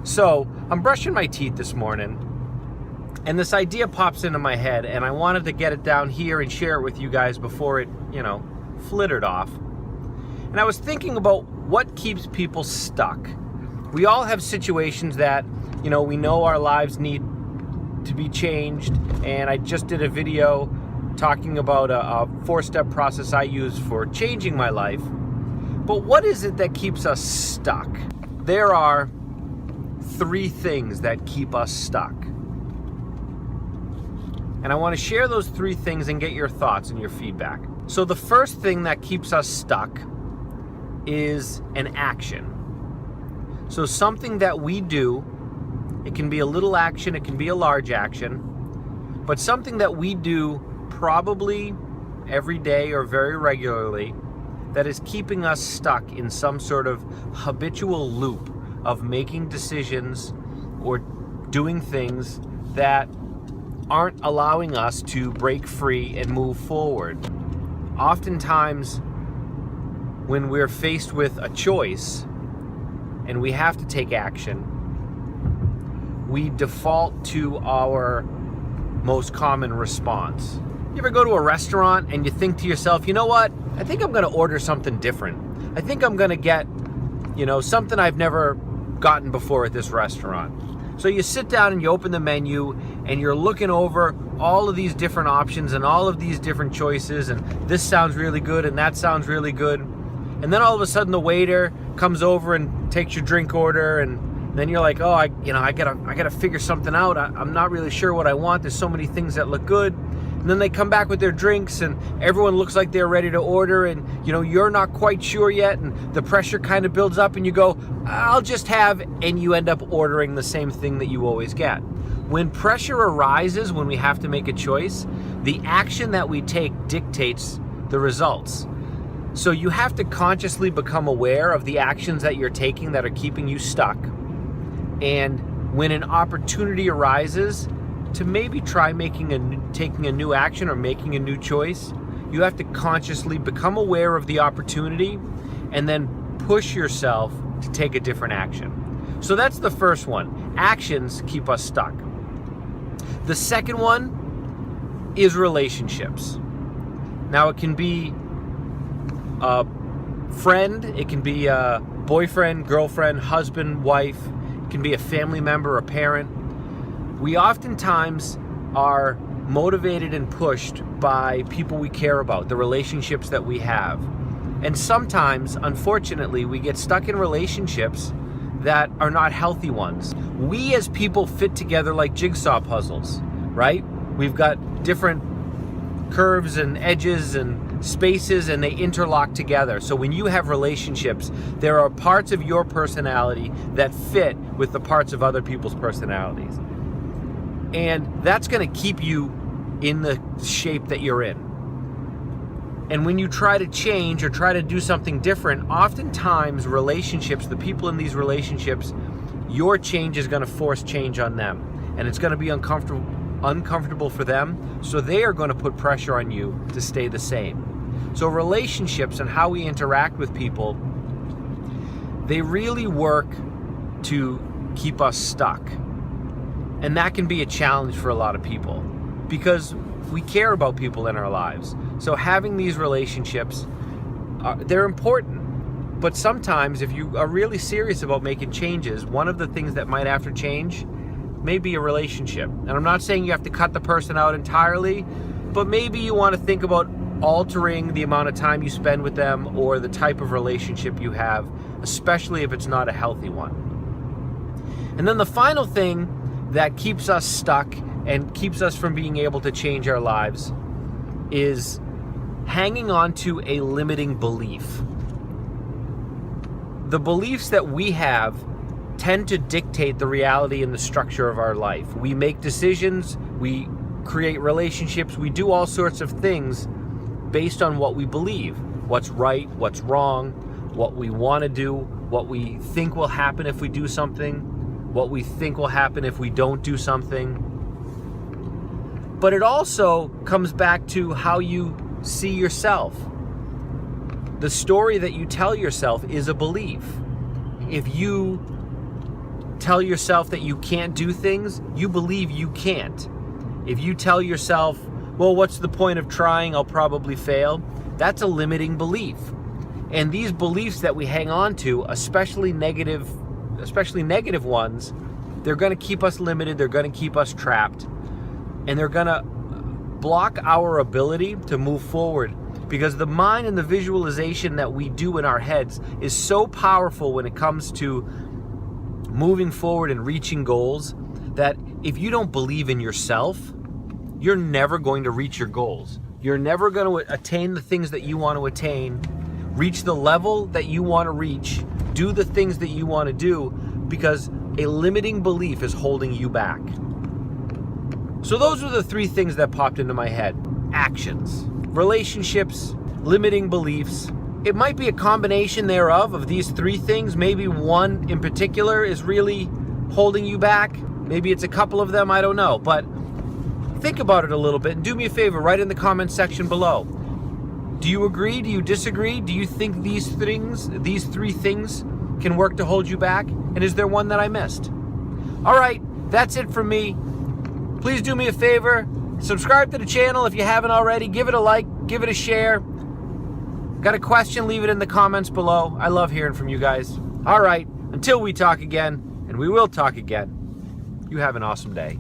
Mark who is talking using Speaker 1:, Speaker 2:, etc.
Speaker 1: So I'm brushing my teeth this morning, and this idea pops into my head, and I wanted to get it down here and share it with you guys before it, flittered off. And I was thinking about what keeps people stuck. We all have situations that, we know our lives need to be changed, and I just did a video talking about a 4-step process I use for changing my life. But what is it that keeps us stuck? There are 3 things that keep us stuck. And I want to share those 3 things and get your thoughts and your feedback. So the first thing that keeps us stuck is an action. So something that we do, it can be a little action, it can be a large action, but something that we do probably every day or very regularly that is keeping us stuck in some sort of habitual loop of making decisions or doing things that aren't allowing us to break free and move forward. Oftentimes, when we're faced with a choice and we have to take action, we default to our most common response. You ever go to a restaurant and you think to yourself, you know what? I think I'm gonna order something different. I think I'm gonna get, something I've never gotten before at this restaurant. So you sit down and you open the menu and you're looking over all of these different options and all of these different choices, and this sounds really good and that sounds really good. And then all of a sudden the waiter comes over and takes your drink order, and then you're like, oh, I gotta figure something out. I'm not really sure what I want. There's so many things that look good. And then they come back with their drinks and everyone looks like they're ready to order, and you're not quite sure yet, and the pressure kind of builds up and you go, I'll just have, and you end up ordering the same thing that you always get. When pressure arises, when we have to make a choice, the action that we take dictates the results. So you have to consciously become aware of the actions that you're taking that are keeping you stuck. And when an opportunity arises to maybe try taking a new action or making a new choice, you have to consciously become aware of the opportunity and then push yourself to take a different action. So that's the first one. Actions keep us stuck. The second one is relationships. Now it can be a friend, it can be a boyfriend, girlfriend, husband, wife, it can be a family member, a parent. We oftentimes are motivated and pushed by people we care about, the relationships that we have. And sometimes, unfortunately, we get stuck in relationships that are not healthy ones. We as people fit together like jigsaw puzzles, right? We've got different curves and edges and spaces, and they interlock together. So when you have relationships, there are parts of your personality that fit with the parts of other people's personalities. And that's going to keep you in the shape that you're in. And when you try to change or try to do something different, oftentimes relationships, the people in these relationships, your change is going to force change on them. And it's going to be uncomfortable for them, so they are going to put pressure on you to stay the same. So relationships and how we interact with people, they really work to keep us stuck. And that can be a challenge for a lot of people because we care about people in our lives. So having these relationships, they're important. But sometimes if you are really serious about making changes, one of the things that might have to change may be a relationship. And I'm not saying you have to cut the person out entirely, but maybe you want to think about altering the amount of time you spend with them or the type of relationship you have, especially if it's not a healthy one. And then the final thing that keeps us stuck and keeps us from being able to change our lives is hanging on to a limiting belief. The beliefs that we have tend to dictate the reality and the structure of our life. We make decisions, we create relationships, we do all sorts of things based on what we believe. What's right, what's wrong, what we want to do, what we think will happen if we do something, what we think will happen if we don't do something. But it also comes back to how you see yourself. The story that you tell yourself is a belief. If you tell yourself that you can't do things, you believe you can't. If you tell yourself, well, what's the point of trying? I'll probably fail. That's a limiting belief. And these beliefs that we hang on to, especially negative ones, they're going to keep us limited, they're going to keep us trapped, and they're going to block our ability to move forward, because the mind and the visualization that we do in our heads is so powerful when it comes to moving forward and reaching goals, that if you don't believe in yourself, you're never going to reach your goals. You're never going to attain the things that you want to attain, reach the level that you want to reach, do the things that you want to do, because a limiting belief is holding you back. So those are the three things that popped into my head. Actions, relationships, limiting beliefs. It might be a combination thereof of these three things. Maybe one in particular is really holding you back. Maybe it's a couple of them, I don't know. But think about it a little bit and do me a favor, write in the comment section below. Do you agree? Do you disagree? Do you think these three things can work to hold you back? And is there one that I missed? All right, that's it from me. Please do me a favor, subscribe to the channel if you haven't already. Give it a like, give it a share. Got a question? Leave it in the comments below. I love hearing from you guys. All right, until we talk again, and we will talk again, you have an awesome day.